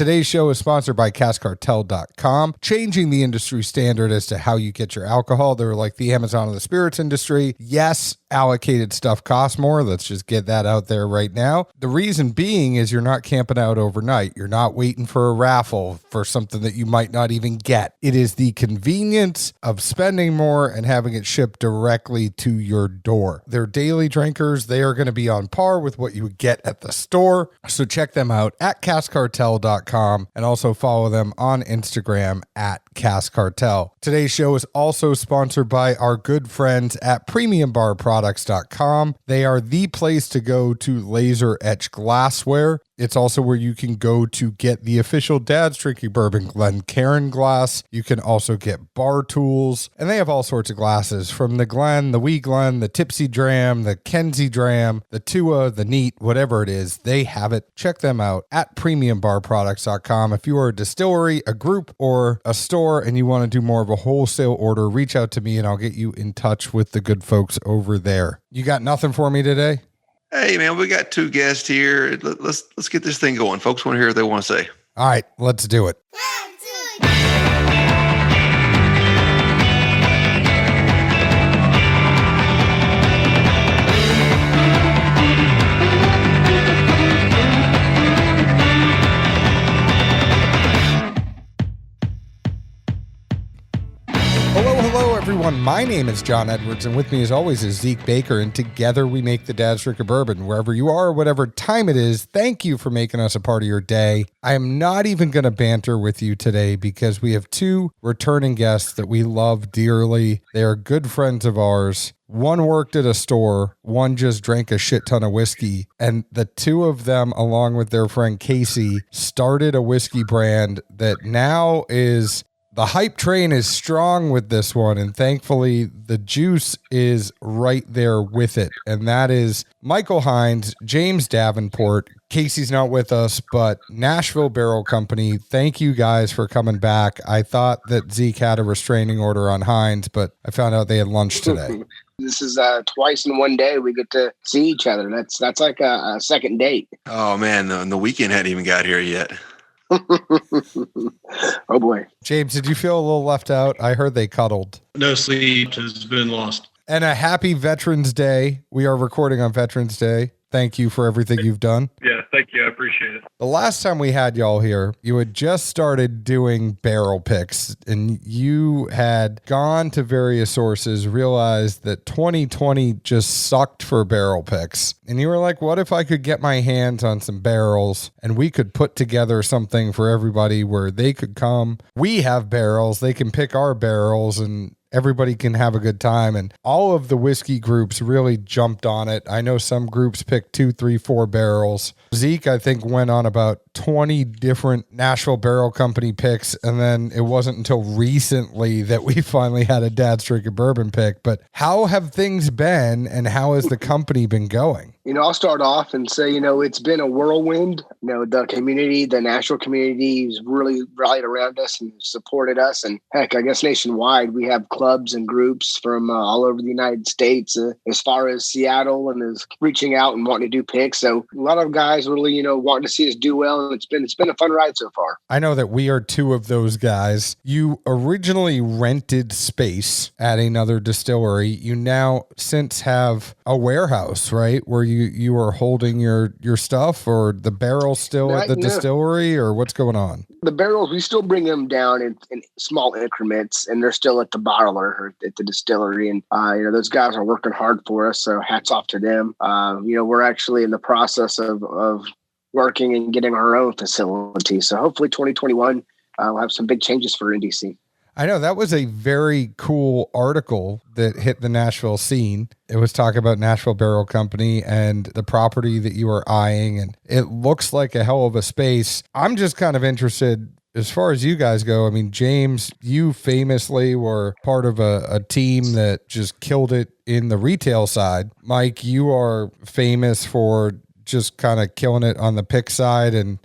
Today's show is sponsored by CaskCartel.com, changing the industry standard as to how you get your alcohol. They're like the Amazon of the spirits industry. Yes, allocated stuff costs more. Let's just get that out there right now. The reason being is you're not camping out overnight. You're not waiting for a raffle for something that you might not even get. It is the convenience of spending more and having it shipped directly to your door. They're daily drinkers. They are going to be on par with what you would get at the store. So check them out at CaskCartel.com and also follow them on Instagram at CaskCartel. Today's show is also sponsored by our good friends at PremiumBarProducts.com. They are the place to go to laser etch glassware. It's also where you can go to get the official Dad's Drinking Bourbon Glencairn glass. You can also get bar tools, and they have all sorts of glasses from the Glen, the Wee Glen, the Tipsy Dram, the Kenzie Dram, the Tua, the Neat, whatever it is, they have it. Check them out at PremiumBarProducts.com. If you are a distillery, a group, or a store and you want to do more of a wholesale order, reach out to me and I'll get you in touch with the good folks over there. You got nothing for me today? Hey, man, we got two guests here. Let's get this thing going. Folks want to hear what they want to say. All right, let's do it. Everyone, my name is John Edwards, and with me as always is Zeke Baker, and together we make the Dad's Drinking Bourbon. Wherever you are, whatever time it is, thank you for making us a part of your day. I am not even going to banter with you today because we have two returning guests that we love dearly. They are good friends of ours. One worked at a store, one just drank a shit ton of whiskey, and the two of them, along with their friend Casey, started a whiskey brand that now is... The hype train is strong with this one, and thankfully the juice is right there with it. And that is Michael Hinds, James Davenport. Casey's not with us, but Nashville Barrel Company. Thank you guys for coming back. I thought that Zeke had a restraining order on Hinds, but I found out they had lunch today. This is twice in one day we get to see each other. That's like a second date. Oh, man, the weekend hadn't even got here yet. Oh boy. James, did you feel a little left out? I heard they cuddled. No sleep has been lost. And a happy Veterans Day. We are recording on Veterans Day. Thank you for everything you've done. Yeah, thank you. I appreciate it. The last time we had y'all here, you had just started doing barrel picks, and you had gone to various sources, realized that 2020 just sucked for barrel picks. And you were like, what if I could get my hands on some barrels and we could put together something for everybody where they could come. We have barrels. They can pick our barrels and everybody can have a good time. And all of the whiskey groups really jumped on it. I know some groups picked 2, 3, 4 barrels. Zeke, I think, went on about 20 different Nashville Barrel Company picks. And then it wasn't until recently that we finally had a Dad's Drinking Bourbon pick. But how have things been and how has the company been going? I'll start off and say, it's been a whirlwind. The community, the Nashville community has really rallied around us and supported us. And heck, I guess nationwide, we have clubs and groups from all over the United States, as far as Seattle, and is reaching out and wanting to do picks. So a lot of guys really, wanting to see us do well. And it's been a fun ride so far. I know that we are two of those guys. You originally rented space at another distillery. You now since have a warehouse, right? Where you are holding your stuff, or the barrels still at the distillery, or what's going on? The barrels, we still bring them down in small increments, and they're still at the bottler or at the distillery. And, those guys are working hard for us. So hats off to them. We're actually in the process of working and getting our own facility. So hopefully 2021, we'll have some big changes for NDC. I know that was a very cool article that hit the Nashville scene. It was talking about Nashville Barrel Company and the property that you were eyeing, and it looks like a hell of a space. I'm just kind of interested as far as you guys go. I mean, James, you famously were part of a team that just killed it in the retail side. Mike, you are famous for just kind of killing it on the pick side and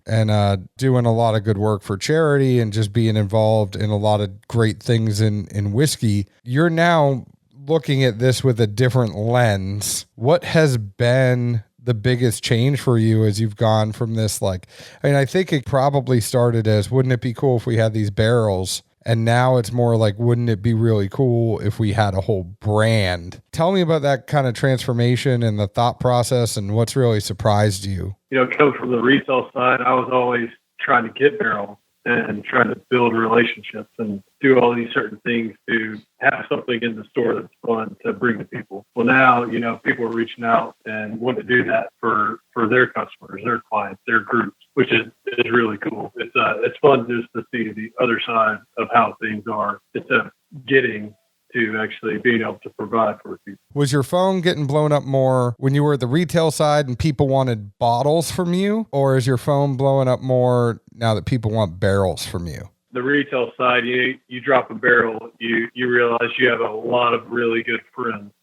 doing a lot of good work for charity and just being involved in a lot of great things in whiskey. You're now looking at this with a different lens. What has been the biggest change for you as you've gone from this? Like, I mean, I think it probably started as, wouldn't it be cool if we had these barrels? And now it's more like, wouldn't it be really cool if we had a whole brand? Tell me about that kind of transformation and the thought process and what's really surprised you. Coming from the retail side, I was always trying to get barrels and trying to build relationships and do all these certain things to have something in the store that's fun to bring to people. Well, now, people are reaching out and want to do that for their customers, their clients, their groups, which is really cool. It's fun just to see the other side of how things are instead of getting to actually being able to provide for people. Was your phone getting blown up more when you were at the retail side and people wanted bottles from you? Or is your phone blowing up more now that people want barrels from you? The retail side, you drop a barrel, you realize you have a lot of really good friends.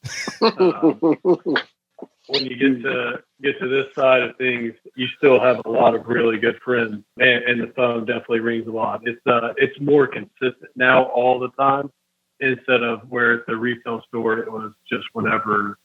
When you get to this side of things, you still have a lot of really good friends, and the phone definitely rings a lot. It's more consistent now all the time, instead of where at the retail store it was just whenever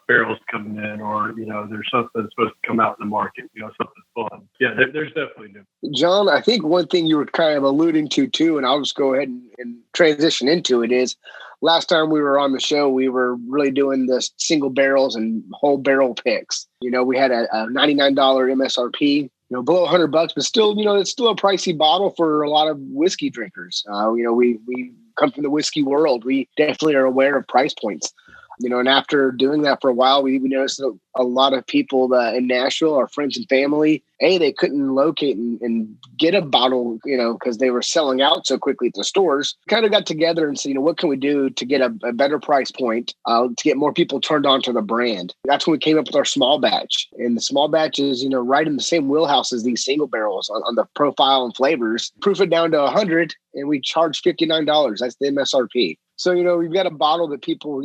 barrels coming in, or there's something that's supposed to come out in the market, something fun. Yeah, there's definitely new. John, I think one thing you were kind of alluding to too, and I'll just go ahead and transition into it, is last time we were on the show, we were really doing the single barrels and whole barrel picks. We had a $99 MSRP, below $100, but still, it's still a pricey bottle for a lot of whiskey drinkers. We come from the whiskey world. We definitely are aware of price points. And after doing that for a while, we noticed that a lot of people in Nashville, our friends and family, they couldn't locate and get a bottle, because they were selling out so quickly at the stores. Kind of got together and said, what can we do to get a better price point, to get more people turned on to the brand? That's when we came up with our small batch. And the small batch is, right in the same wheelhouse as these single barrels on the profile and flavors. Proof it down to 100, and we charge $59. That's the MSRP. So, we've got a bottle that people,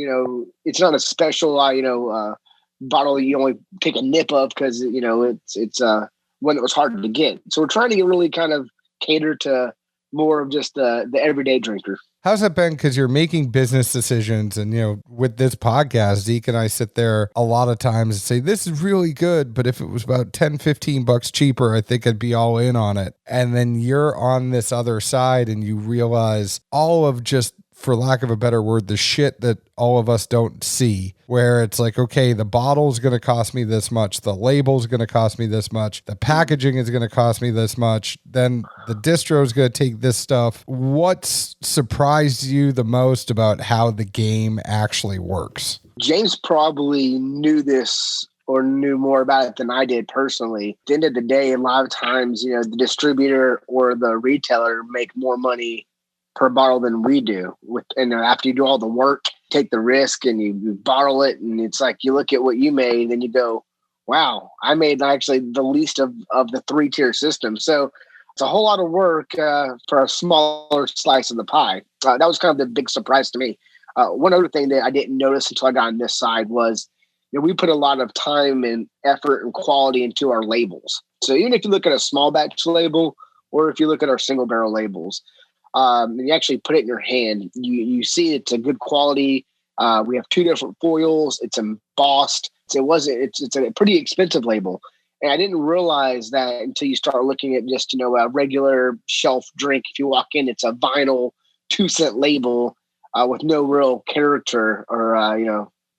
it's not a special, bottle that you only take a nip of because, it's one that was hard to get. So we're trying to really kind of cater to more of just the everyday drinker. How's that been? Because you're making business decisions and, with this podcast, Zeke and I sit there a lot of times and say, this is really good, but if it was about $10-15 cheaper, I think I'd be all in on it. And then you're on this other side and you realize all of just, for lack of a better word, the shit that all of us don't see, where it's like, okay, the bottle's going to cost me this much. The label's going to cost me this much. The packaging is going to cost me this much. Then the distro's going to take this stuff. What's surprised you the most about how the game actually works? James probably knew this or knew more about it than I did personally. At the end of the day, a lot of times, the distributor or the retailer make more money per bottle than we do. And after you do all the work, take the risk and you bottle it, and it's like you look at what you made and you go, wow, I made actually the least of the 3-tier system. So it's a whole lot of work for a smaller slice of the pie. That was kind of the big surprise to me. One other thing that I didn't notice until I got on this side was, we put a lot of time and effort and quality into our labels. So even if you look at a small batch label, or if you look at our single barrel labels, you actually put it in your hand, you see it's a good quality. We have 2 different foils. It's embossed. It's a pretty expensive label. And I didn't realize that until you start looking at just, a regular shelf drink. If you walk in, it's a vinyl 2-cent label with no real character or,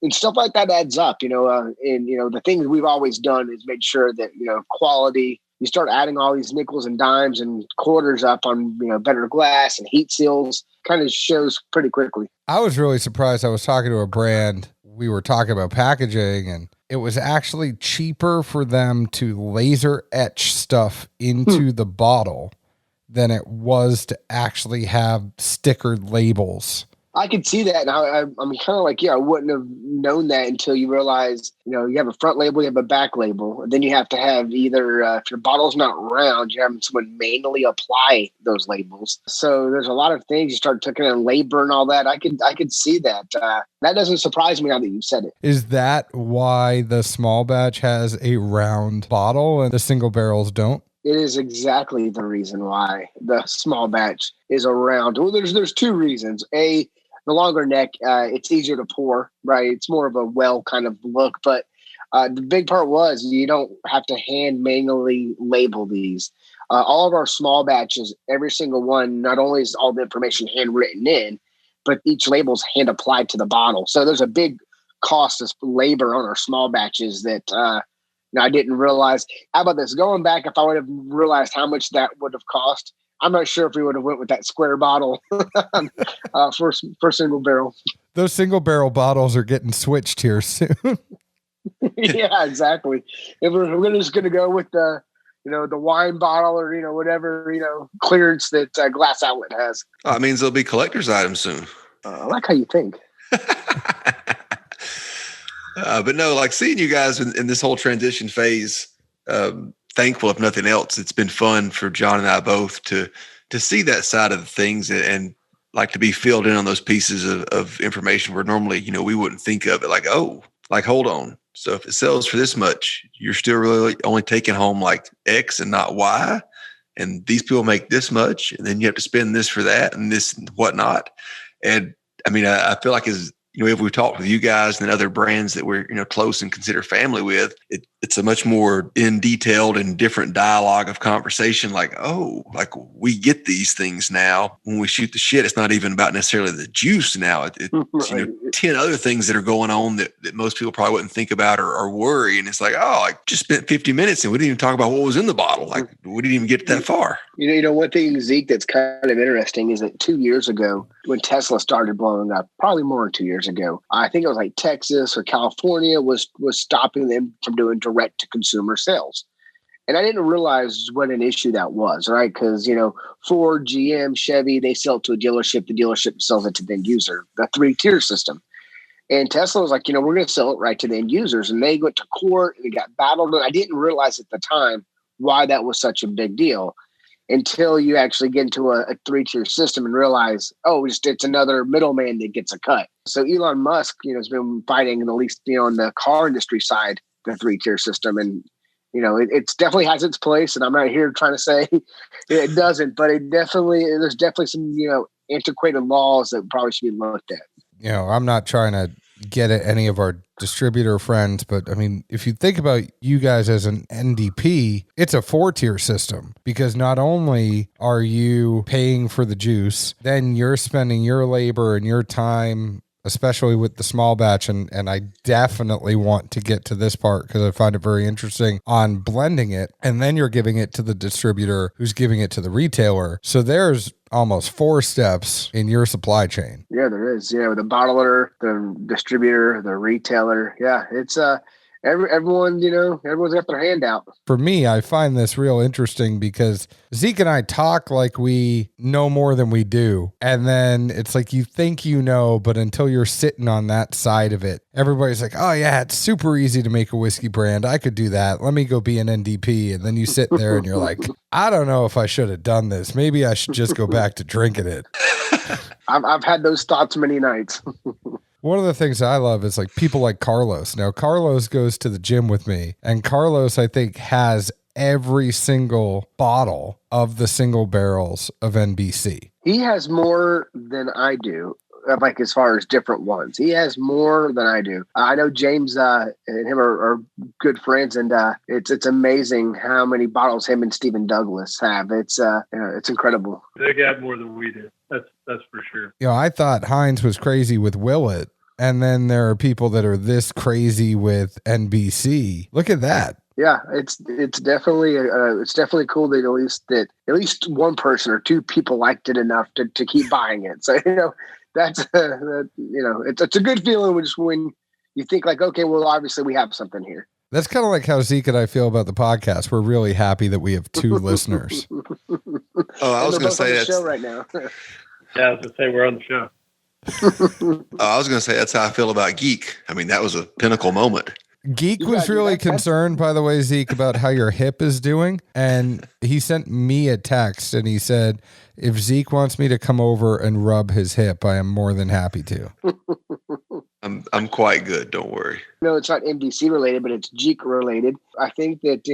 and stuff like that adds up, and, the things we've always done is made sure that, quality. You start adding all these nickels and dimes and quarters up on, better glass and heat seals, kind of shows pretty quickly. I was really surprised. I was talking to a brand. We were talking about packaging, and it was actually cheaper for them to laser etch stuff into the bottle than it was to actually have stickered labels. I could see that. And I'm kind of like, I wouldn't have known that until you realize, you have a front label, you have a back label. And then you have to have either, if your bottle's not round, you're having someone manually apply those labels. So there's a lot of things. You start taking in labor and all that. I could see that. That doesn't surprise me now that you've said it. Is that why the small batch has a round bottle and the single barrels don't? It is exactly the reason why the small batch is around. Well, there's 2 reasons. The longer neck, it's easier to pour, right? It's more of a well kind of look, but The big part was you don't have to hand manually label these. All of our small batches, every single one, not only is all the information handwritten in, but each label's hand applied to the bottle. So there's a big cost of labor on our small batches that I didn't realize. How about this? Going back, if I would have realized how much that would have cost, I'm not sure if we would have went with that square bottle for single barrel. Those single barrel bottles are getting switched here soon. Yeah, exactly. If we're just going to go with the wine bottle or, whatever, clearance that Glass Outlet has. Oh, it means there'll be collector's items soon. I like how you think. But no, like seeing you guys in this whole transition phase, thankful if nothing else, it's been fun for John and I both to see that side of the things and like to be filled in on those pieces of information where normally, we wouldn't think of it like, oh, like, hold on. So if it sells for this much, you're still really only taking home like X and not Y. And these people make this much, and then you have to spend this for that and this and whatnot. And I mean, I feel like if we've talked with you guys and other brands that we're, close and consider family with, it's a much more in detailed and different dialogue of conversation. Like, oh, like we get these things now. When we shoot the shit, it's not even about necessarily the juice now. It's Right. 10 other things that are going on that most people probably wouldn't think about or worry. And it's like, oh, I just spent 50 minutes and we didn't even talk about what was in the bottle. Like we didn't even get that far. One thing, Zeke, that's kind of interesting is that 2 years ago, when Tesla started blowing up, probably more than 2 years ago, I think it was like Texas or California was stopping them from doing direct to consumer sales. And I didn't realize what an issue that was, right? Because, Ford, GM, Chevy, they sell it to a dealership. The dealership sells it to the end user, the 3-tier system. And Tesla was like, we're going to sell it right to the end users. And they went to court and they got battled. And I didn't realize at the time why that was such a big deal until you actually get into a 3-tier system and realize, oh, it's another middleman that gets a cut. So Elon Musk, has been fighting, at least, in the car industry side, the 3-tier system. And, it's definitely has its place. And I'm not here trying to say it doesn't, but there's definitely some, antiquated laws that probably should be looked at. I'm not trying to get at any of our distributor friends, but I mean, if you think about you guys as an NDP, it's a 4-tier system because not only are you paying for the juice, then you're spending your labor and your time, especially with the small batch. And I definitely want to get to this part because I find it very interesting on blending it. And then you're giving it to the distributor who's giving it to the retailer. So there's almost 4 steps in your supply chain. Yeah, there is. The bottler, the distributor, the retailer. Yeah, it's everyone, everyone's got their hand out. For me, I find this real interesting because Zeke and I talk like we know more than we do. And then it's like you think but until you're sitting on that side of it, everybody's like, oh yeah, it's super easy to make a whiskey brand. I could do that. Let me go be an NDP. And then you sit there and you're like, I don't know if I should have done this. Maybe I should just go back to drinking it. I've had those thoughts many nights. One of the things I love is like people like Carlos. Now, Carlos goes to the gym with me, and Carlos, I think, has every single bottle of the single barrels of NBC. He has more than I do, like as far as different ones. He has more than I do. I know James and him are good friends, and it's amazing how many bottles him and Stephen Douglas have. It's incredible. They got more than we do. That's for sure. I thought Hinds was crazy with Willet. And then there are people that are this crazy with NBC. Look at that. Yeah, it's definitely cool that at least one person or 2 people liked it enough to keep buying it. So that's it's a good feeling when you think like, okay, well, obviously we have something here. That's kind of like how Zeke and I feel about the podcast. We're really happy that we have 2 listeners. Oh, I was going to say that's show right now. Yeah, I was going to say we're on the show. I was going to say that's how I feel about Geek. I mean, that was a pinnacle moment. Geek was really concerned, by the way, Zeke, about how your hip is doing. And he sent me a text and he said, if Zeke wants me to come over and rub his hip, I am more than happy to. I'm quite good. Don't worry. No, it's not NBC related, but it's Zeke related. I think that,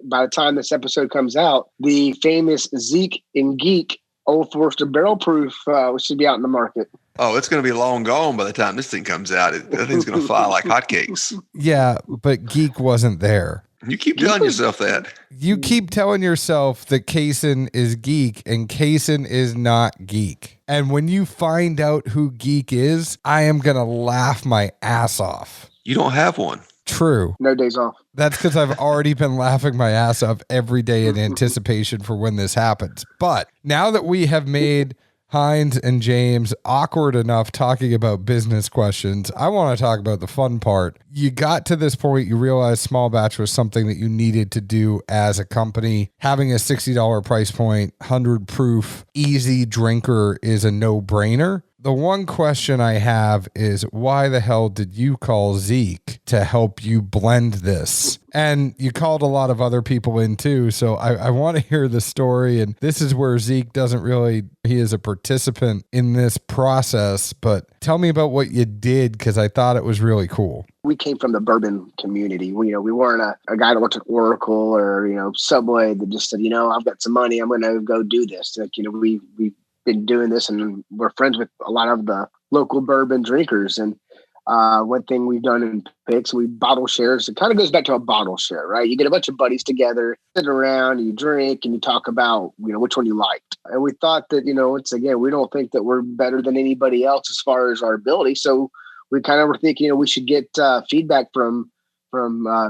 by the time this episode comes out, the famous Zeke and Geek Old Forester Barrel Proof should be out in the market. Oh, it's going to be long gone by the time this thing comes out. That thing's going to fly like hotcakes. Yeah, but Geek wasn't there. You keep telling yourself that. You keep telling yourself that Kaysen is Geek, and Kaysen is not Geek. And when you find out who Geek is, I am going to laugh my ass off. You don't have one. True. No days off. That's because I've already been laughing my ass off every day in anticipation for when this happens. But now that we have made Hinds and James awkward enough talking about business questions, I want to talk about the fun part. You got to this point, you realized small batch was something that you needed to do as a company. Having a $60 price point, 100 proof, easy drinker is a no-brainer. The one question I have is, why the hell did you call Zeke to help you blend this? And you called a lot of other people in too. So I want to hear the story. And this is where Zeke doesn't really, he is a participant in this process. But tell me about what you did, because I thought it was really cool. We came from the bourbon community. We weren't a guy that worked at Oracle or, Subway that just said, I've got some money, I'm going to go do this. Like, we've been doing this, and we're friends with a lot of the local bourbon drinkers. And one thing we've done in Picks, we bottle shares. It kind of goes back to a bottle share, right? You get a bunch of buddies together, sit around, you drink, and you talk about, which one you liked. And we thought that, once again, we don't think that we're better than anybody else as far as our ability. So we kind of were thinking, we should get feedback from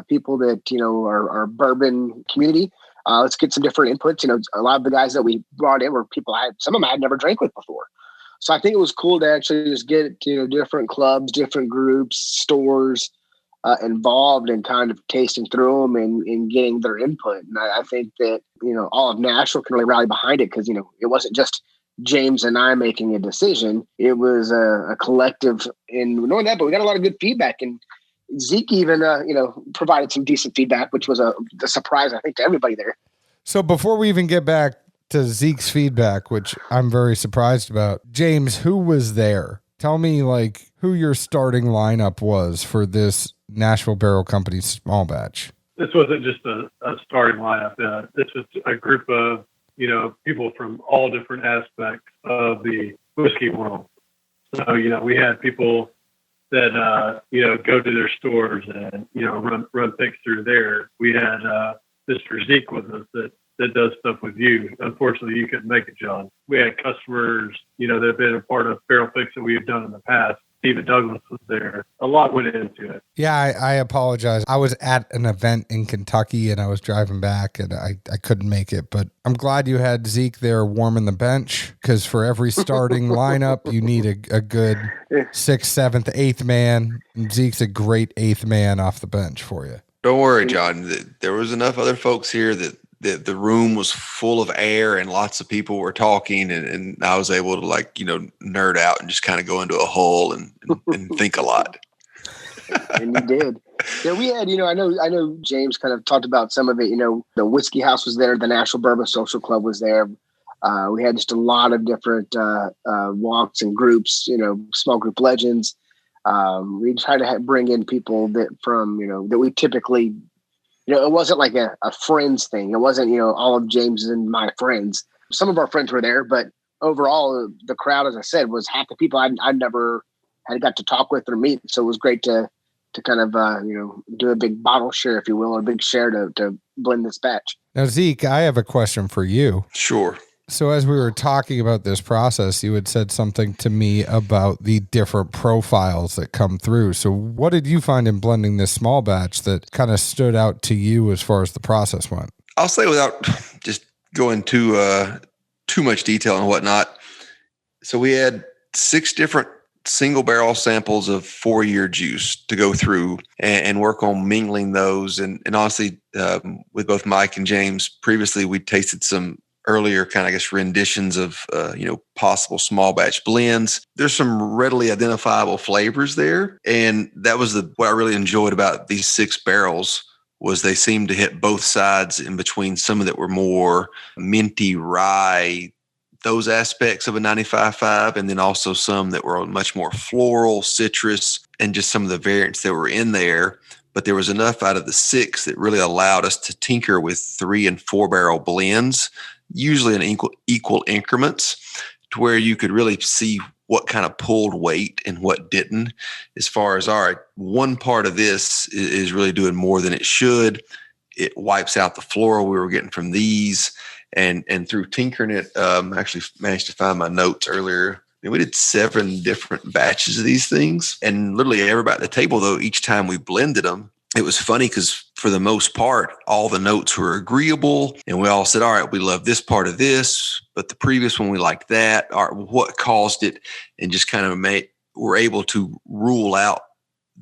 people that, are bourbon community. Let's get some different inputs. A lot of the guys that we brought in were people some of them I had never drank with before. So I think it was cool to actually just get, different clubs, different groups, stores involved and kind of tasting through them and getting their input. And I think that, all of Nashville can really rally behind it because, it wasn't just James and I making a decision. It was a collective in knowing that, but we got a lot of good feedback. And Zeke even, provided some decent feedback, which was a surprise, I think, to everybody there. So before we even get back to Zeke's feedback, which I'm very surprised about, James, who was there? Tell me, who your starting lineup was for this Nashville Barrel Company small batch. This wasn't just a starting lineup. This was a group of, people from all different aspects of the whiskey world. So, we had people that, go to their stores and, run picks through there. We had Mr. Zeke with us that does stuff with you. Unfortunately, you couldn't make it, John. We had customers, that have been a part of barrel picks that we have done in the past. Stephen Douglas was there. A lot went into it. Yeah, I apologize. I was at an event in Kentucky and I was driving back and I couldn't make it. But I'm glad you had Zeke there warming the bench, because for every starting lineup, you need a good 6th, 7th, 8th man. And Zeke's a great 8th man off the bench for you. Don't worry, John. There was enough other folks here that the room was full of air and lots of people were talking, and I was able to nerd out and just kind of go into a hole and think a lot. And you did. Yeah, we had, I know James kind of talked about some of it. The Whiskey House was there. The Nashville Bourbon Social Club was there. We had just a lot of different walks and groups, small group legends. We tried to bring in people that that we typically, it wasn't like a friends thing. It wasn't, all of James and my friends. Some of our friends were there, but overall, the crowd, as I said, was half the people I never had got to talk with or meet. So it was great to kind of, do a big bottle share, if you will, or a big share to blend this batch. Now, Zeke, I have a question for you. Sure. So as we were talking about this process, you had said something to me about the different profiles that come through. So what did you find in blending this small batch that kind of stood out to you as far as the process went? I'll say, without just going too much detail and whatnot. So we had 6 different single barrel samples of 4-year juice to go through and work on mingling those. And honestly, with both Mike and James, previously we tasted some earlier kind of, renditions of, possible small batch blends. There's some readily identifiable flavors there. And that was what I really enjoyed about these 6 barrels was they seemed to hit both sides in between some of that were more minty rye, those aspects of a 95.5, and then also some that were much more floral, citrus, and just some of the variants that were in there. But there was enough out of the 6 that really allowed us to tinker with 3 and 4 barrel blends, usually in equal increments, to where you could really see what kind of pulled weight and what didn't, as far as, all right, one part of this is really doing more than it should. It wipes out the floral we were getting from these. And through tinkering it, actually managed to find my notes earlier. And we did 7 different batches of these things. And literally everybody at the table, though, each time we blended them, it was funny because for the most part, all the notes were agreeable. And we all said, all right, we love this part of this, but the previous one, we liked that. Or what caused it? And just kind of were able to rule out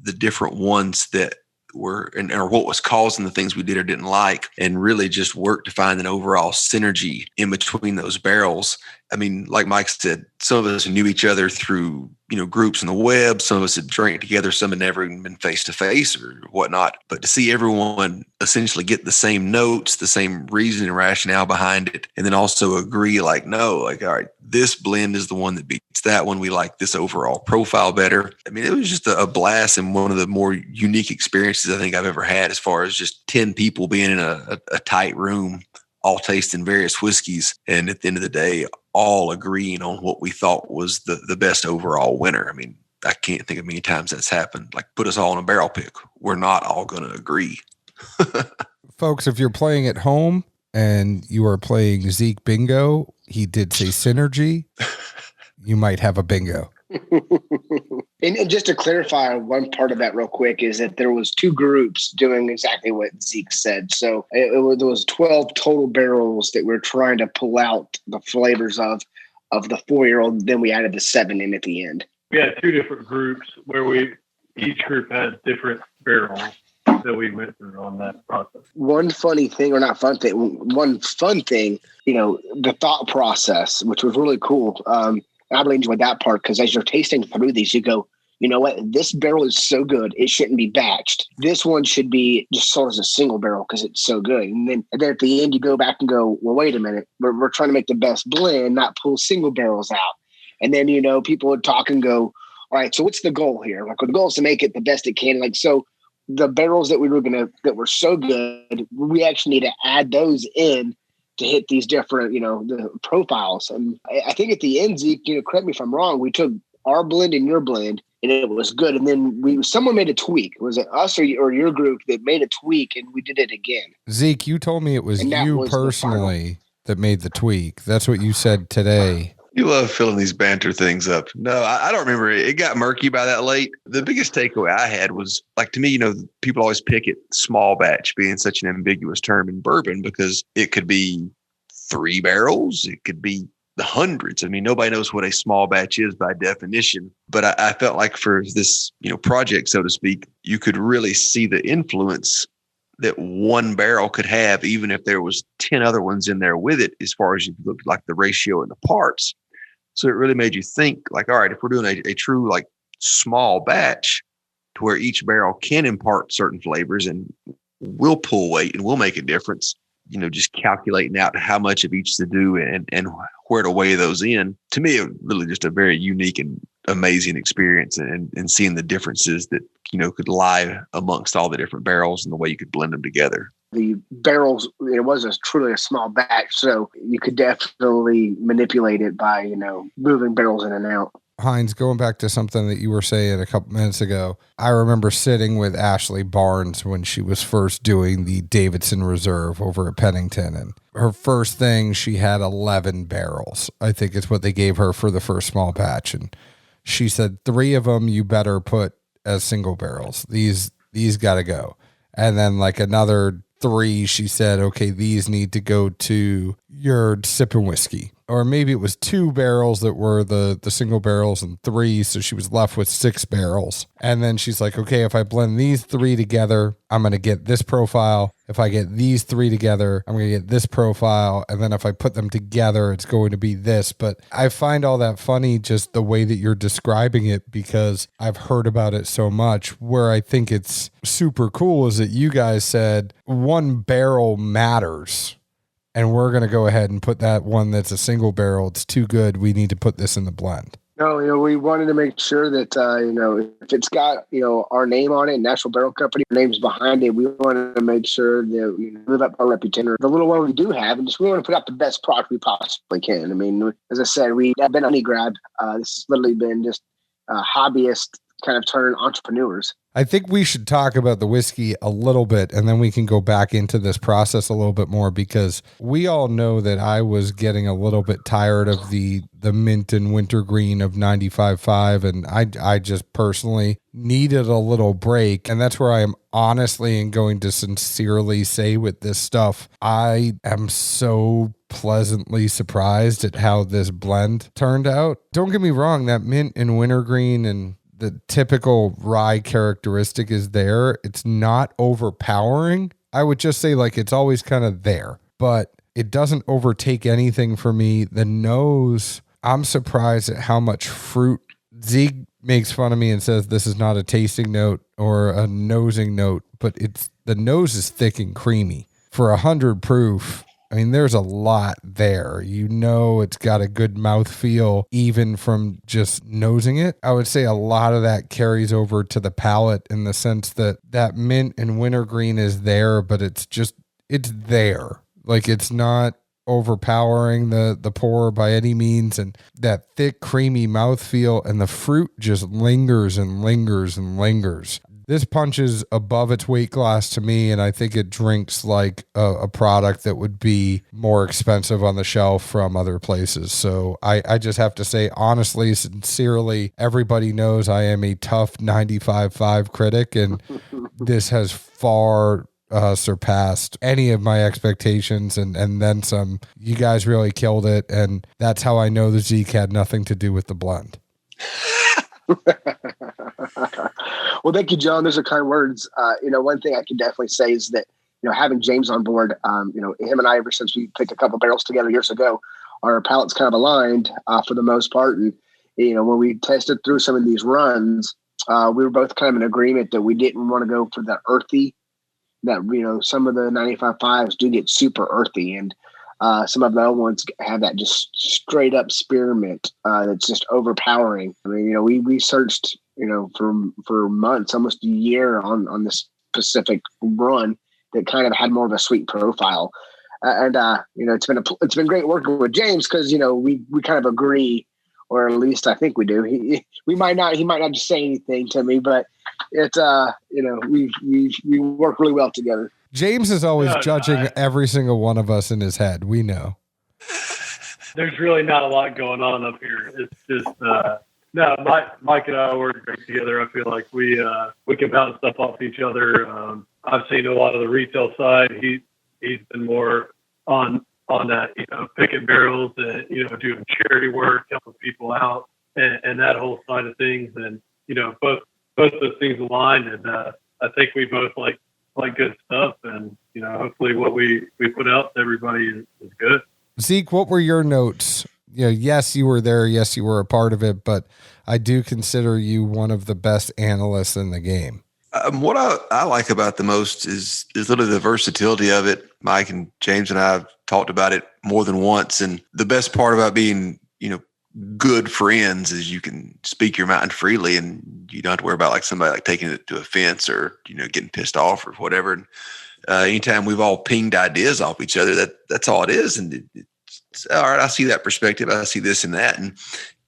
the different ones that were, or what was causing the things we did or didn't like, and really just work to find an overall synergy in between those barrels. I mean, like Mike said, some of us knew each other through, groups on the web. Some of us had drank together. Some had never even been face to face or whatnot. But to see everyone essentially get the same notes, the same reason and rationale behind it, and then also agree, all right, this blend is the one that beats that one. We like this overall profile better. I mean, it was just a blast and one of the more unique experiences I think I've ever had, as far as just 10 people being in a tight room, all tasting various whiskeys, and at the end of the day, all agreeing on what we thought was the best overall winner. I mean, I can't think of many times that's happened. Like, put us all in a barrel pick. We're not all going to agree. Folks, if you're playing at home and you are playing Zeke bingo, he did say synergy. You might have a bingo. And just to clarify one part of that real quick is that there was 2 groups doing exactly what Zeke said. So there was 12 total barrels that we're trying to pull out the flavors of the 4-year-old. Then we added the 7 in at the end. We had 2 different groups where each group had different barrels that we went through on that process. One fun thing, the thought process, which was really cool. I really enjoyed that part, because as you're tasting through these, you go, you know what? This barrel is so good, it shouldn't be batched. This one should be just sold as a single barrel because it's so good. And then at the end, you go back and go, well, wait a minute. We're trying to make the best blend, not pull single barrels out. And then, people would talk and go, all right, so what's the goal here? Like, the goal is to make it the best it can. Like, so the barrels that that were so good, we actually need to add those in to hit these different, the profiles. And I think at the end, Zeke, correct me if I'm wrong, we took our blend and your blend, and it was good. And then someone made a tweak. Was it us or your group that made a tweak, and we did it again? Zeke, you told me it was you personally that made the tweak. That's what you said today. You love filling these banter things up. No, I don't remember. It got murky by that late. The biggest takeaway I had was, like, to me, people always pick it small batch being such an ambiguous term in bourbon, because it could be 3 barrels. It could be the hundreds. I mean, nobody knows what a small batch is by definition. But I felt like for this, project, so to speak, you could really see the influence that one barrel could have, even if there was 10 other ones in there with it, as far as you looked like the ratio in the parts. So it really made you think, like, all right, if we're doing a true, like, small batch to where each barrel can impart certain flavors and will pull weight and will make a difference, just calculating out how much of each to do and where to weigh those in. To me, it was really just a very unique and amazing experience, and seeing the differences that, could lie amongst all the different barrels and the way you could blend them together. The barrels, it was truly a small batch, so you could definitely manipulate it by, moving barrels in and out. Hinds, going back to something that you were saying a couple minutes ago, I remember sitting with Ashley Barnes when she was first doing the Davidson Reserve over at Pennington, and her first thing, she had 11 barrels. I think it's what they gave her for the first small batch, and she said 3 of them you better put as single barrels. These got to go. And then like another 3, she said, okay, these need to go to your sipping whiskey. Or maybe it was 2 barrels that were the single barrels and 3. So she was left with 6 barrels. And then she's like, okay, if I blend these 3 together, I'm going to get this profile. If I get these 3 together, I'm going to get this profile. And then if I put them together, it's going to be this. But I find all that funny, just the way that you're describing it, because I've heard about it so much. Where I think it's super cool is that you guys said 1 barrel matters. And we're going to go ahead and put that one that's a single barrel. It's too good. We need to put this in the blend. No, we wanted to make sure that, if it's got, our name on it, Nashville Barrel Company, our name's behind it, we wanted to make sure that we live up our reputation. The little one we do have, and just we want to put out the best product we possibly can. I mean, as I said, we have been a money grab. This has literally been just hobbyist kind of turn entrepreneurs. I think we should talk about the whiskey a little bit, and then we can go back into this process a little bit more, because we all know that I was getting a little bit tired of the mint and wintergreen of 95.5, and I just personally needed a little break. And that's where I am honestly and going to sincerely say with this stuff, I am so pleasantly surprised at how this blend turned out. Don't get me wrong, that mint and wintergreen and the typical rye characteristic is there. It's not overpowering. I would just say like it's always kind of there, but it doesn't overtake anything for me. The nose, I'm surprised at how much fruit. Zeke makes fun of me and says this is not a tasting note or a nosing note, but the nose is thick and creamy. For 100 proof, I mean, there's a lot there. It's got a good mouthfeel even from just nosing it. I would say a lot of that carries over to the palate in the sense that mint and wintergreen is there, but it's there. Like it's not overpowering the pour by any means. And that thick, creamy mouthfeel and the fruit just lingers and lingers and lingers. This punches above its weight class to me, and I think it drinks like a product that would be more expensive on the shelf from other places. So I just have to say, honestly, sincerely, everybody knows I am a tough 95.5 critic, and this has far surpassed any of my expectations and then some. You guys really killed it, and that's how I know the Zeke had nothing to do with the blend. Well, thank you, John. Those are kind words. One thing I can definitely say is that, having James on board, him and I, ever since we picked a couple barrels together years ago, our palates kind of aligned for the most part. And, when we tested through some of these runs, we were both kind of in agreement that we didn't want to go for the earthy, that, some of the 95.5s do get super earthy. And some of the other ones have that just straight up spearmint that's just overpowering. I mean, we searched, for months, almost a year on this specific run that kind of had more of a sweet profile. It's been great working with James because, we kind of agree, or at least I think we do. He might not just say anything to me, but it's, we work really well together. James is always judging every single one of us in his head. We know. There's really not a lot going on up here. It's just, Mike and I work great together. I feel like we can bounce stuff off each other. I've seen a lot of the retail side. He's been more on that, picking barrels and, doing charity work, helping people out and that whole side of things. And, both those things aligned. And I think we both like good stuff. And, hopefully what we put out to everybody is good. Zeke, what were your notes? Yes, you were there. Yes, you were a part of it, but I do consider you one of the best analysts in the game. What I like about the most is literally the versatility of it. Mike and James and I have talked about it more than once. And the best part about being, good friends is you can speak your mind freely and you don't have to worry about like somebody like taking it to offense or, getting pissed off or whatever. And anytime we've all pinged ideas off each other, that's all it is. And it's all right. I see that perspective. I see this and that. And,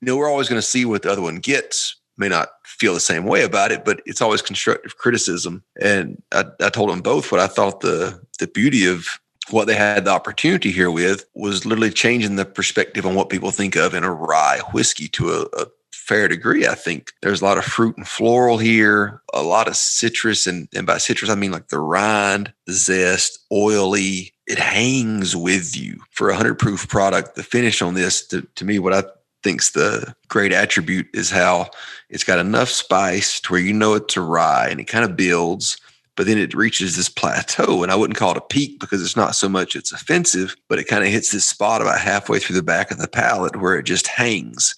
we're always going to see what the other one gets. May not feel the same way about it, but it's always constructive criticism. And I told them both what I thought the beauty of what they had the opportunity here with was literally changing the perspective on what people think of in a rye whiskey to a fair degree. I think there's a lot of fruit and floral here, a lot of citrus. And by citrus, I mean like the rind, the zest, oily. It hangs with you. For a 100 proof product, the finish on this, to me, what I think's the great attribute is how it's got enough spice to where it's a rye and it kind of builds, but then it reaches this plateau. And I wouldn't call it a peak because it's not so much it's offensive, but it kind of hits this spot about halfway through the back of the palate where it just hangs.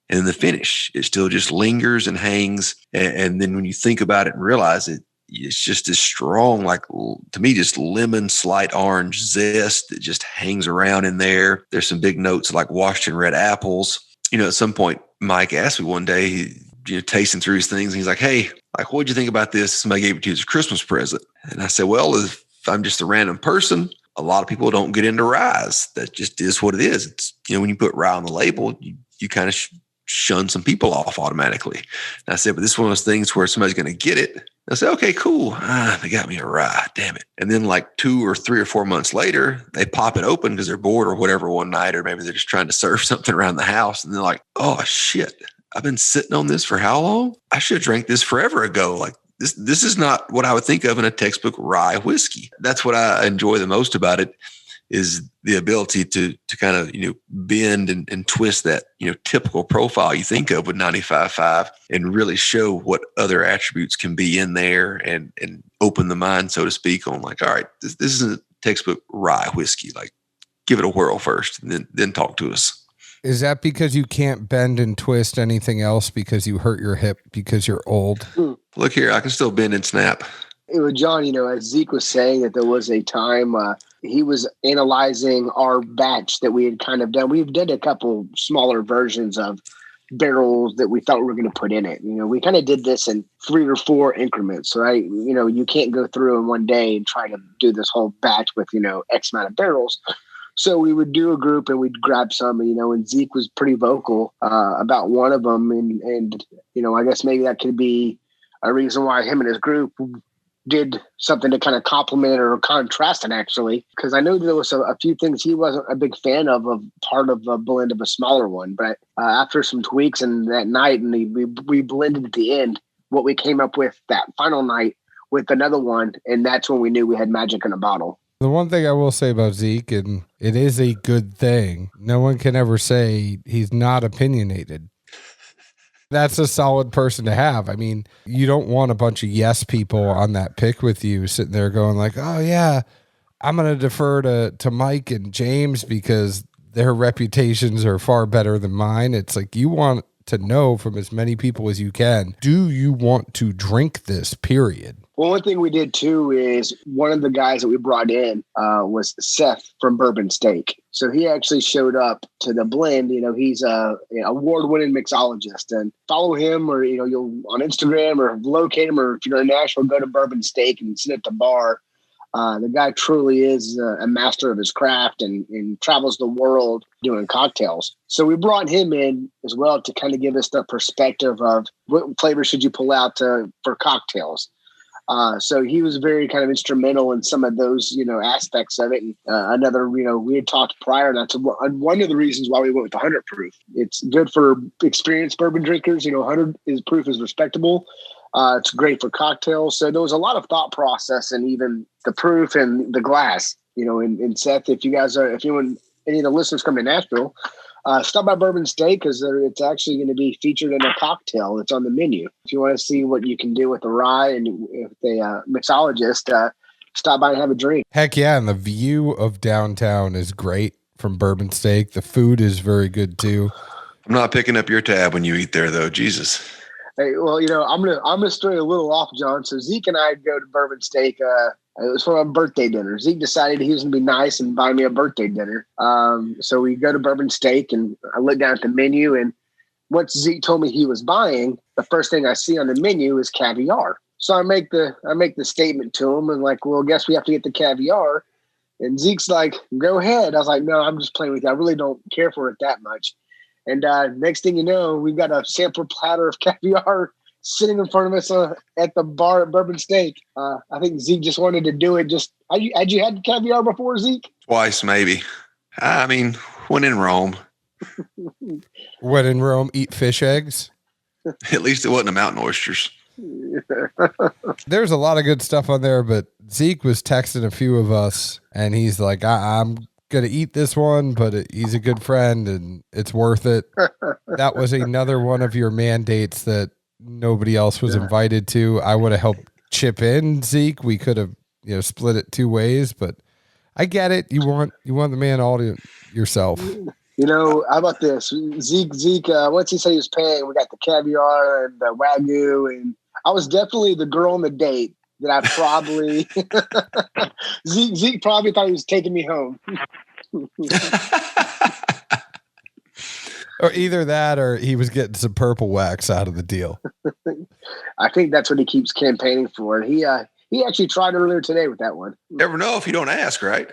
And in the finish, it still just lingers and hangs. And then when you think about it and realize it, it's just as strong, like to me, just lemon, slight orange zest that just hangs around in there. There's some big notes like Washington red apples. At some point, Mike asked me one day, tasting through his things, and he's like, "Hey, like, what'd you think about this? Somebody gave it to you as a Christmas present." And I said, "Well, if I'm just a random person, a lot of people don't get into ryes. That just is what it is. It's, when you put rye on the label, you kind of shun some people off automatically." And I said, "But this is one of those things where somebody's going to get it." I said, "Okay, cool. They got me a rye. Damn it." And then like 2 or 3 or 4 months later, they pop it open because they're bored or whatever one night, or maybe they're just trying to serve something around the house. And they're like, "Oh shit, I've been sitting on this for how long? I should have drank this forever ago." Like this is not what I would think of in a textbook rye whiskey. That's what I enjoy the most about it, is the ability to kind of, bend and twist that, typical profile you think of with 95.5 and really show what other attributes can be in there and open the mind, so to speak, on like, all right, this isn't a textbook rye whiskey. Like, give it a whirl first and then talk to us. Is that because you can't bend and twist anything else because you hurt your hip because you're old? Look here, I can still bend and snap. John, as Zeke was saying, that there was a time he was analyzing our batch that we had kind of done. We've done a couple smaller versions of barrels that we thought we were going to put in it. We kind of did this in 3 or 4 increments, right? You can't go through in one day and try to do this whole batch with, X amount of barrels. So we would do a group and we'd grab some, and Zeke was pretty vocal about one of them. And I guess maybe that could be a reason why him and his group did something to kind of complement or contrast it, actually, because I know there was a few things he wasn't a big fan of part of a blend of a smaller one. But after some tweaks and that night, and we blended at the end, what we came up with that final night with another one. And that's when we knew we had magic in a bottle. The one thing I will say about Zeke, and it is a good thing, no one can ever say he's not opinionated. That's a solid person to have. I mean, you don't want a bunch of yes people on that pick with you sitting there going like, "Oh yeah, I'm going to defer to Mike and James because their reputations are far better than mine." It's like, you want to know from as many people as you can, do you want to drink this, period? Well, one thing we did too is one of the guys that we brought in was Seth from Bourbon Steak. So he actually showed up to the blend. He's a award-winning mixologist, and follow him, or you'll on Instagram or locate him, or if you're in Nashville, go to Bourbon Steak and sit at the bar. The guy truly is a master of his craft and travels the world doing cocktails. So we brought him in as well to kind of give us the perspective of what flavor should you pull out for cocktails. So he was very kind of instrumental in some of those, aspects of it. And another, we had talked prior, and that's one of the reasons why we went with the 100 proof. It's good for experienced bourbon drinkers. 100 proof is respectable. It's great for cocktails. So there was a lot of thought process and even the proof and the glass, and Seth, if any of the listeners come to Nashville, stop by Bourbon Steak because it's actually going to be featured in a cocktail. It's on the menu. If you want to see what you can do with a rye and with a mixologist, stop by and have a drink. Heck yeah, and the view of downtown is great from Bourbon Steak. The food is very good too. I'm not picking up your tab when you eat there, though. Jesus. Hey, well, I'm gonna stray a little off, John. So Zeke and I go to Bourbon Steak. It was for a birthday dinner. Zeke decided he was going to be nice and buy me a birthday dinner. So we go to Bourbon Steak, and I look down at the menu, and once Zeke told me he was buying, the first thing I see on the menu is caviar. So I make the statement to him, and like, well, guess we have to get the caviar. And Zeke's like, "Go ahead." I was like, "No, I'm just playing with you. I really don't care for it that much." And next thing you know, we've got a sample platter of caviar sitting in front of us at the bar at Bourbon Steak. I think Zeke just wanted to do it. Had you had caviar before, Zeke? Twice, maybe. I mean, when in Rome. When in Rome, eat fish eggs. At least it wasn't a mountain oysters. There's a lot of good stuff on there, but Zeke was texting a few of us, and he's like, I'm going to eat this one, but he's a good friend, and it's worth it. That was another one of your mandates that nobody else was invited to. I would have helped chip in, Zeke. We could have, split it 2 ways, but I get it. You want the man all to yourself. How about this? Zeke, once he said he was paying, we got the caviar and the Wagyu, and I was definitely the girl on the date that I probably Zeke probably thought he was taking me home. Or either that or he was getting some purple wax out of the deal. I think that's what he keeps campaigning for. He actually tried earlier today with that one. Never know if you don't ask, right?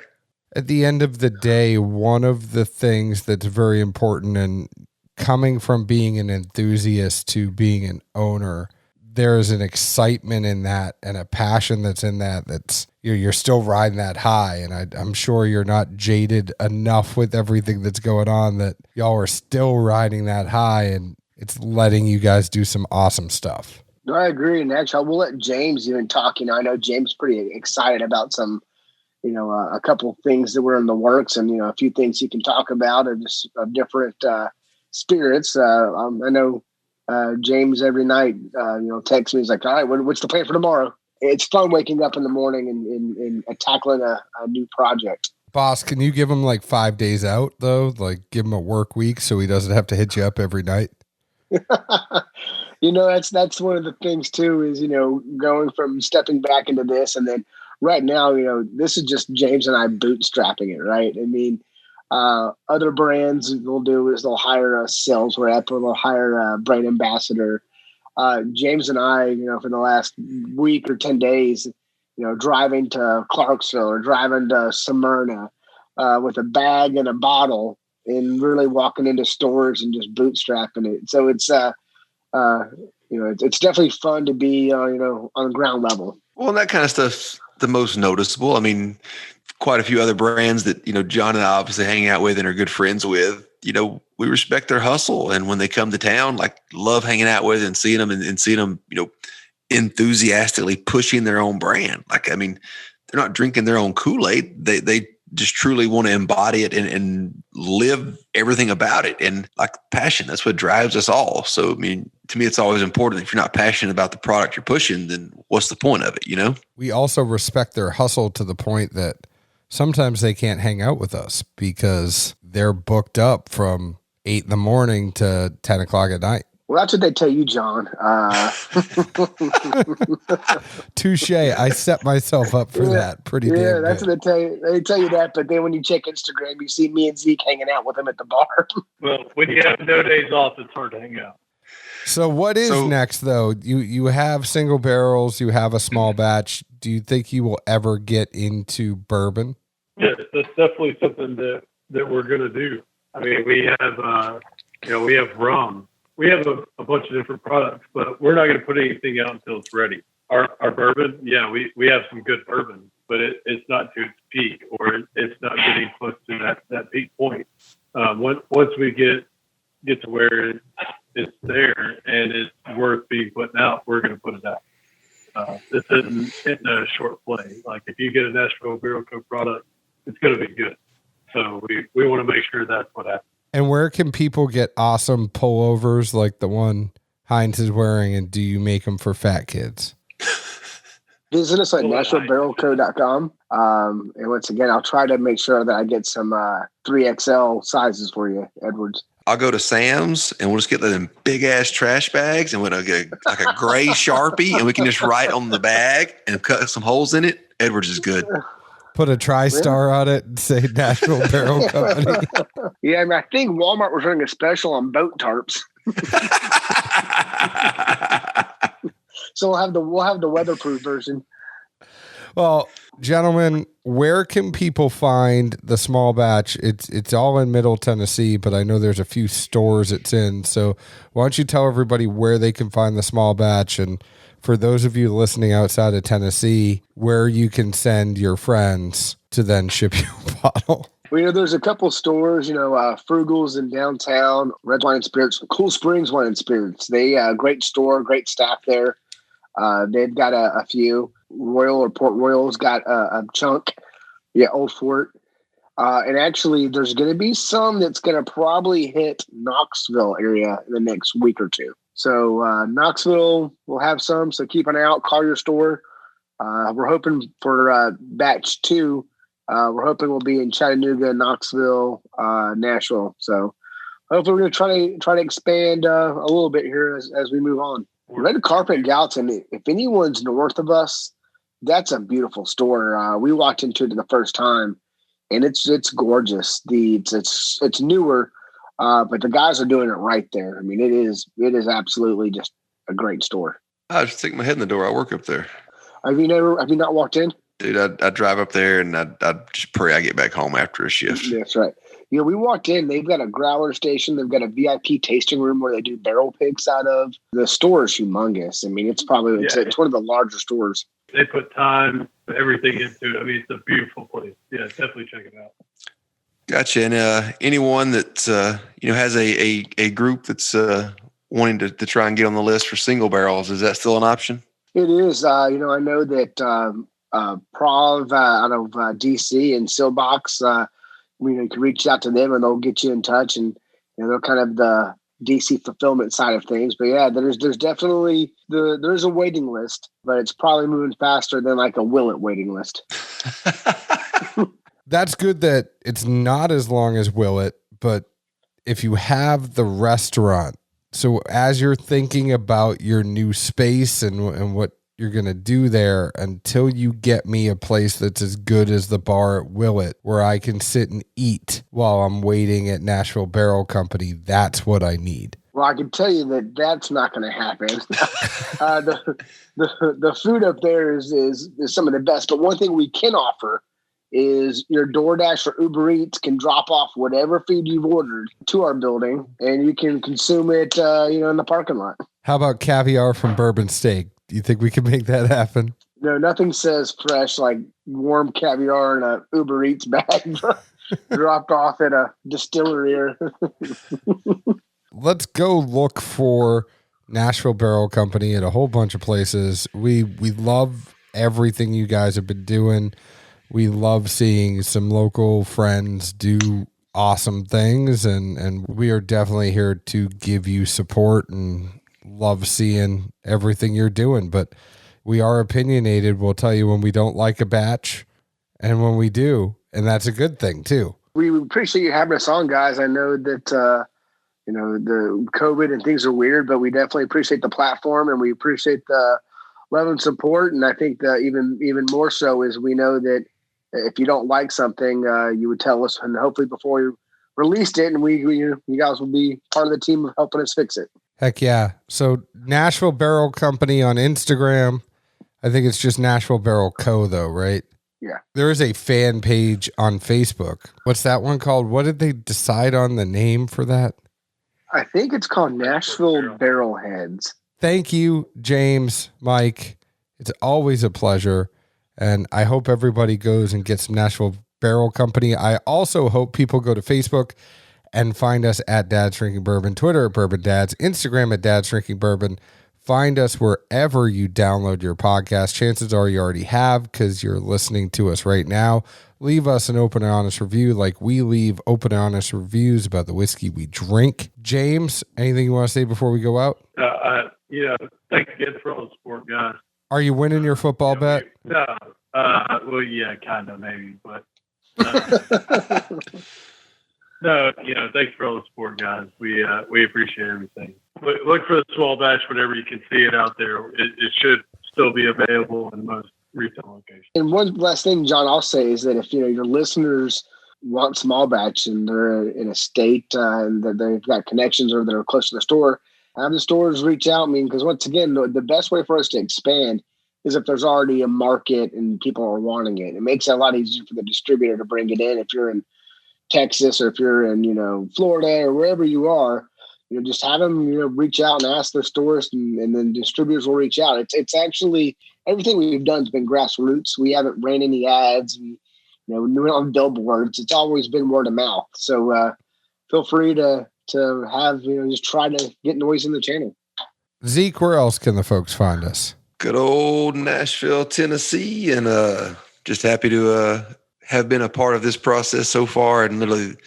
At the end of the day, one of the things that's very important, and coming from being an enthusiast to being an owner, there is an excitement in that and a passion that's in that. That's you're still riding that high, and I'm sure you're not jaded enough with everything that's going on that y'all are still riding that high, and it's letting you guys do some awesome stuff. No, I agree, and actually, we'll let James even talk. I know James is pretty excited about some, a couple things that were in the works, and a few things he can talk about of different spirits. I know James every night, texts me. He's like, "All right, what's the plan for tomorrow?" It's fun waking up in the morning and tackling a new project. Boss, can you give him like 5 days out though? Like give him a work week so he doesn't have to hit you up every night. That's one of the things too, is, going from stepping back into this. And then right now, this is just James and I bootstrapping it. Right. I mean, other brands will do is they'll hire a sales rep or they'll hire a brand ambassador. James and I, for the last week or 10 days, driving to Clarksville or driving to Smyrna with a bag and a bottle and really walking into stores and just bootstrapping it. So it's, it's definitely fun to be, on the ground level. Well, and that kind of stuff's the most noticeable. I mean, quite a few other brands that, John and I obviously hang out with and are good friends with, we respect their hustle. And when they come to town, like love hanging out with and seeing them and seeing them, enthusiastically pushing their own brand. Like, I mean, they're not drinking their own Kool-Aid. They just truly want to embody it and live everything about it. And like passion, that's what drives us all. So, I mean, to me, it's always important. If you're not passionate about the product you're pushing, then what's the point of it, We also respect their hustle to the point that sometimes they can't hang out with us because they're booked up from 8 a.m. to 10 o'clock at night. Well, that's what they tell you, John. Touche. I set myself up for that pretty damn good. That's what they tell you. They tell you that, but then when you check Instagram, you see me and Zeke hanging out with them at the bar. Well, when you have no days off, it's hard to hang out. So what is next, though? You have single barrels. You have a small batch. Do you think you will ever get into bourbon? Yes, that's definitely something that we're going to do. I mean, we have, we have rum. We have a bunch of different products, but we're not going to put anything out until it's ready. Our bourbon, we have some good bourbon, but it's not to its peak, or it's not getting close to that peak point. Once we get to where it's there and it's worth being put out, we're going to put it out. This isn't a short play. Like if you get a Nashville Barrel Co product, it's going to be good. So we want to make sure that's what happens. And where can people get awesome pullovers like the one Hinds is wearing, and do you make them for fat kids? Visit us at NashvilleBarrelCo.com. And once again, I'll try to make sure that I get some 3XL sizes for you, Edwards. I'll go to Sam's and we'll just get them big ass trash bags and we'll get like a gray Sharpie and we can just write on the bag and cut some holes in it. Edwards is good. Put a TriStar on it and say Nashville Barrel Company. Yeah, I mean, I think Walmart was running a special on boat tarps. So we'll have the weatherproof version. Well, gentlemen, where can people find the small batch? It's all in Middle Tennessee, but I know there's a few stores it's in. So why don't you tell everybody where they can find the small batch, and for those of you listening outside of Tennessee, where you can send your friends to then ship you a bottle? Well, there's a couple stores, Frugal's in downtown, Red Wine and Spirits, Cool Springs Wine and Spirits. They great store, great staff there. They've got a few. Royal or Port Royal's got a chunk. Yeah, Old Fort. And actually, there's going to be some that's going to probably hit Knoxville area in the next week or two. So Knoxville will have some, so keep an eye out. Call your store. We're hoping for batch 2. We're hoping we'll be in Chattanooga, Knoxville, Nashville. So hopefully we're going to try to expand a little bit here as we move on. Red Carpet in Gallatin, if anyone's north of us, that's a beautiful store. We walked into it the first time, and it's gorgeous. It's newer. But the guys are doing it right there. I mean, it is absolutely just a great store. I just stick my head in the door. I work up there. Have you not walked in? Dude, I drive up there and I just pray I get back home after a shift. That's right. We walked in. They've got a growler station. They've got a VIP tasting room where they do barrel picks out of. The store is humongous. I mean, it's probably it's one of the larger stores. They put time, everything into it. I mean, it's a beautiful place. Yeah, definitely check it out. Gotcha. And anyone that has a group that's wanting to try and get on the list for single barrels, is that still an option? It is. I know that Prov out of DC and Silbox, you can reach out to them and they'll get you in touch, and they're kind of the DC fulfillment side of things. But yeah, there's definitely there's a waiting list, but it's probably moving faster than like a Willet waiting list. That's good that it's not as long as Willet, but if you have the restaurant, so as you're thinking about your new space and what you're going to do there, until you get me a place that's as good as the bar at Willet, where I can sit and eat while I'm waiting at Nashville Barrel Company, that's what I need. Well, I can tell you that that's not going to happen. The food up there is some of the best, but one thing we can offer is your DoorDash or Uber Eats can drop off whatever food you've ordered to our building, and you can consume it, in the parking lot. How about caviar from Bourbon Steak? Do you think we can make that happen? No, nothing says fresh like warm caviar in a Uber Eats bag dropped off at a distillery. Let's go look for Nashville Barrel Company at a whole bunch of places. We love everything you guys have been doing. We love seeing some local friends do awesome things, and we are definitely here to give you support and love seeing everything you're doing. But we are opinionated. We'll tell you when we don't like a batch and when we do, and that's a good thing too. We appreciate you having us on, guys. I know that the COVID and things are weird, but we definitely appreciate the platform and we appreciate the love and support. And I think that even more so is we know that if you don't like something, you would tell us, and hopefully before you released it, and you guys will be part of the team of helping us fix it. Heck yeah. So Nashville Barrel Company on Instagram. I think it's just Nashville Barrel Co though, right? Yeah. There is a fan page on Facebook. What's that one called? What did they decide on the name for that? I think it's called Nashville Barrel Heads. Thank you, James, Mike. It's always a pleasure. And I hope everybody goes and gets some Nashville Barrel Company. I also hope people go to Facebook and find us at Dad's Drinking Bourbon, Twitter at Bourbon Dads, Instagram at Dad's Drinking Bourbon. Find us wherever you download your podcast. Chances are you already have because you're listening to us right now. Leave us an open and honest review like we leave open and honest reviews about the whiskey we drink. James, anything you want to say before we go out? Thanks again for all the support, guys. Are you winning your football bet? No. Well, yeah, kind of maybe, but no, thanks for all the support, guys. We appreciate everything. Look for the small batch whenever you can see it out there. It should still be available in most retail locations. And one last thing, John, I'll say is that if your listeners want small batch and they're in a state and that they've got connections or they're close to the store, have the stores reach out. I mean, because once again, the best way for us to expand is if there's already a market and people are wanting it. It makes it a lot easier for the distributor to bring it in. If you're in Texas or if you're in, Florida or wherever you are, just have them, reach out and ask their stores and then distributors will reach out. It's actually everything we've done has been grassroots. We haven't ran any ads. We went on billboards. It's always been word of mouth. So feel free to have, just try to get noise in the channel. Zeke, where else can the folks find us? Good old Nashville, Tennessee, and just happy to have been a part of this process so far. And literally,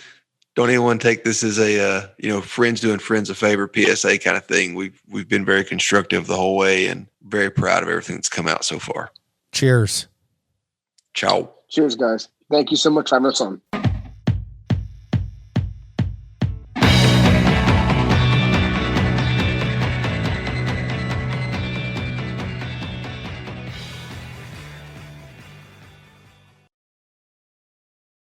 don't anyone take this as a friends doing friends a favor PSA kind of thing. We've been very constructive the whole way, and very proud of everything that's come out so far. Cheers. Ciao. Cheers, guys. Thank you so much for having us on.